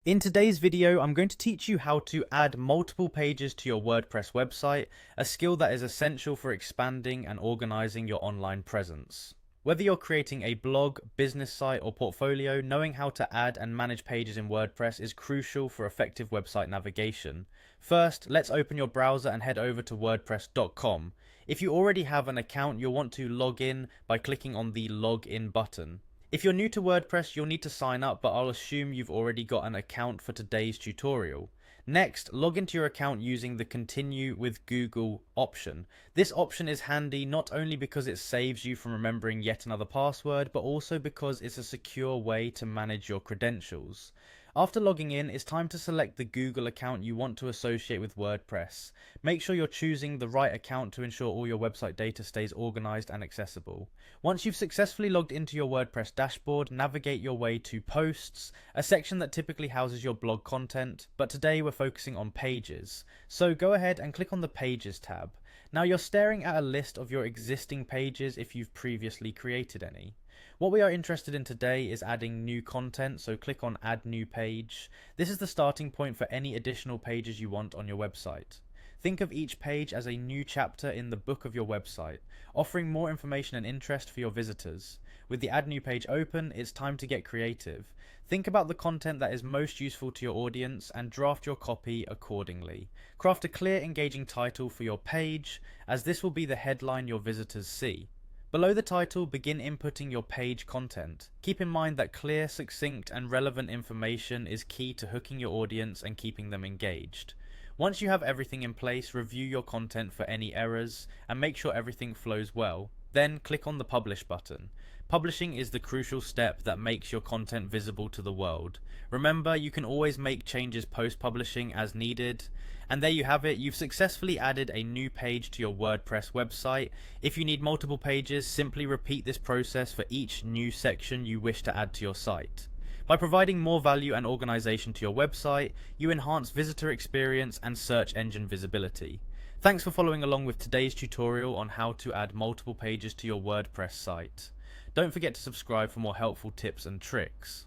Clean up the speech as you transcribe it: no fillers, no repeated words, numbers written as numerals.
In today's video, I'm going to teach you how to add multiple pages to your WordPress website, a skill that is essential for expanding and organizing your online presence. Whether you're creating a blog, business site, or portfolio, knowing how to add and manage pages in WordPress is crucial for effective website navigation. First, let's open your browser and head over to wordpress.com. If you already have an account, you'll want to log in by clicking on the Login button. If you're new to WordPress, you'll need to sign up, but I'll assume you've already got an account for today's tutorial. Next, log into your account using the Continue with Google option. This option is handy not only because it saves you from remembering yet another password, but also because it's a secure way to manage your credentials. After logging in, it's time to select the Google account you want to associate with WordPress. Make sure you're choosing the right account to ensure all your website data stays organized and accessible. Once you've successfully logged into your WordPress dashboard, navigate your way to Posts, a section that typically houses your blog content, but today we're focusing on Pages. So go ahead and click on the Pages tab. Now you're staring at a list of your existing pages if you've previously created any. What we are interested in today is adding new content, so click on Add New Page. This is the starting point for any additional pages you want on your website. Think of each page as a new chapter in the book of your website, offering more information and interest for your visitors. With the Add New Page open, it's time to get creative. Think about the content that is most useful to your audience and draft your copy accordingly. Craft a clear, engaging title for your page, as this will be the headline your visitors see. Below the title, begin inputting your page content. Keep in mind that clear, succinct, and relevant information is key to hooking your audience and keeping them engaged. Once you have everything in place, review your content for any errors and make sure everything flows well. Then click on the Publish button. Publishing is the crucial step that makes your content visible to the world. Remember, you can always make changes post-publishing as needed. And there you have it, you've successfully added a new page to your WordPress website. If you need multiple pages, simply repeat this process for each new section you wish to add to your site. By providing more value and organization to your website, you enhance visitor experience and search engine visibility. Thanks for following along with today's tutorial on how to add multiple pages to your WordPress site. Don't forget to subscribe for more helpful tips and tricks.